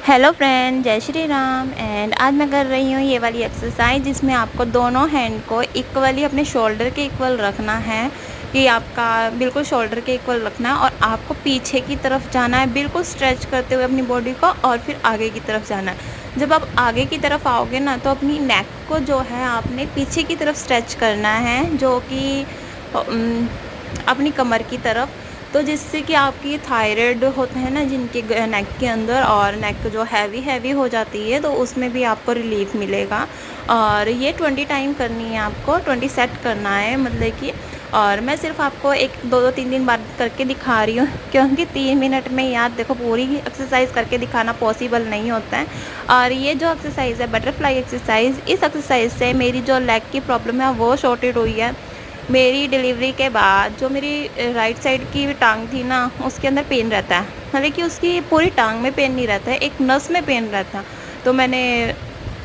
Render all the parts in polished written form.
Hello friend, जय Shri Ram. And आज मैं कर रही हूँ ये वाली एक्सरसाइज जिसमें आपको दोनों हैंड को इक्वली अपने शोल्डर के इक्वल रखना है, कि आपका बिल्कुल शोल्डर के इक्वल रखना है और आपको पीछे की तरफ जाना है, बिल्कुल स्ट्रेच करते हुए अपनी बॉडी को, और फिर आगे की तरफ जाना है। जब आप आगे की तरफ आओगे ना, तो अपनी नेक को जो है आपने पीछे की तरफ स्ट्रेच करना है, जो कि अपनी कमर की तरफ। तो जिससे कि आपकी थायराइड होते हैं ना जिनके नेक के अंदर, और नेक जो हैवी हैवी हो जाती है, तो उसमें भी आपको रिलीफ मिलेगा। और ये 20 टाइम करनी है, आपको 20 सेट करना है मतलब कि। और मैं सिर्फ आपको एक दो दो तीन दिन बाद करके दिखा रही हूँ क्योंकि 3 मिनट में याद देखो पूरी एक्सरसाइज करके दिखाना पॉसिबल नहीं होता है। और ये जो एक्सरसाइज है बटरफ्लाई एक्सरसाइज, इस एक्सरसाइज से मेरी जो लेग की प्रॉब्लम है वो सॉर्टेड हुई है। मेरी डिलीवरी के बाद जो मेरी राइट साइड की टांग थी ना, उसके अंदर पेन रहता है, मतलब कि उसकी पूरी टांग में पेन नहीं रहता है, एक नस में पेन रहता है। तो मैंने,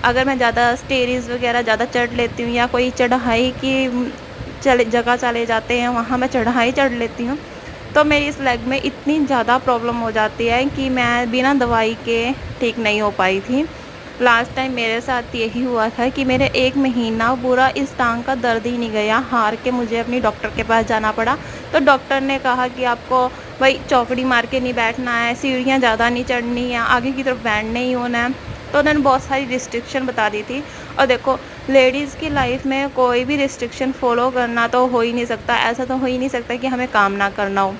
अगर मैं ज़्यादा स्टेयर्स वगैरह ज़्यादा चढ़ लेती हूँ या कोई चढ़ाई की चले जाते हैं, वहाँ मैं चढ़ाई चढ़ लेती हूँ, तो मेरी इस लेग में इतनी ज़्यादा प्रॉब्लम हो जाती है कि मैं बिना दवाई के ठीक नहीं हो पाई थी। लास्ट टाइम मेरे साथ यही हुआ था कि मेरे 1 महीना पूरा इस टांग का दर्द ही नहीं गया, हार के मुझे अपनी डॉक्टर के पास जाना पड़ा। तो डॉक्टर ने कहा कि आपको भाई चौकड़ी मार के नहीं बैठना है, सीढ़ियाँ ज़्यादा नहीं चढ़नी है, आगे की तरफ बैंड नहीं होना है। तो उन्होंने बहुत सारी रिस्ट्रिक्शन बता दी थी। और देखो, लेडीज़ की लाइफ में कोई भी रिस्ट्रिक्शन फॉलो करना तो हो ही नहीं सकता, ऐसा तो हो ही नहीं सकता कि हमें काम ना करना हो।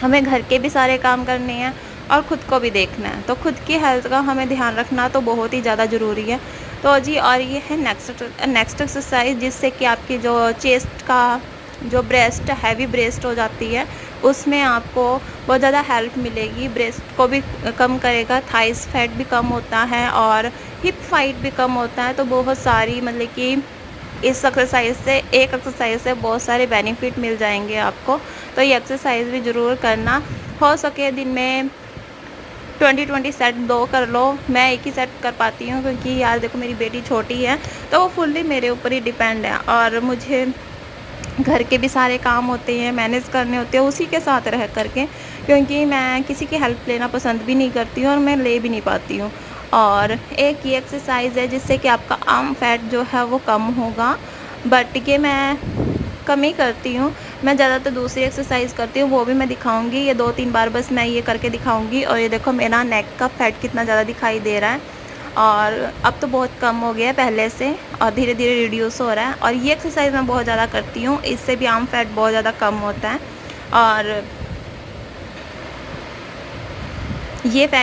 हमें घर के भी सारे काम करने हैं और ख़ुद को भी देखना है, तो खुद की हेल्थ का हमें ध्यान रखना तो बहुत ही ज़्यादा ज़रूरी है। तो जी, और ये है नेक्स्ट एक्सरसाइज, जिससे कि आपकी जो चेस्ट का जो ब्रेस्ट हैवी ब्रेस्ट हो जाती है, उसमें आपको बहुत ज़्यादा हेल्प मिलेगी। ब्रेस्ट को भी कम करेगा, थाइस फैट भी कम होता है और हिप फाइट भी कम होता है। तो बहुत सारी मतलब कि इस एक्सरसाइज से, एक एक्सरसाइज से बहुत सारे बेनिफिट मिल जाएंगे आपको। तो ये एक्सरसाइज भी ज़रूर करना। हो सके दिन में 20 सेट 2 कर लो। मैं एक ही सेट कर पाती हूँ क्योंकि यार देखो, मेरी बेटी छोटी है, तो वो फुल्ली मेरे ऊपर ही डिपेंड है और मुझे घर के भी सारे काम होते हैं, मैनेज करने होते हैं उसी के साथ रह करके, क्योंकि मैं किसी की हेल्प लेना पसंद भी नहीं करती हूँ और मैं ले भी नहीं पाती हूँ। और एक ये एक्सरसाइज है जिससे कि आपका आर्म फैट जो है वो कम होगा, बट ये मैं कम ही करती हूँ। मैं ज़्यादातर दूसरी एक्सरसाइज करती हूँ, वो भी मैं दिखाऊंगी। ये 2-3 बार बस मैं ये करके दिखाऊंगी। और ये देखो, मेरा नेक का फैट कितना ज़्यादा दिखाई दे रहा है, और अब तो बहुत कम हो गया है पहले से, और धीरे धीरे रिड्यूस हो रहा है। और ये एक्सरसाइज मैं बहुत ज़्यादा करती हूँ, इससे भी आर्म फैट बहुत ज़्यादा कम होता है। और ये फैट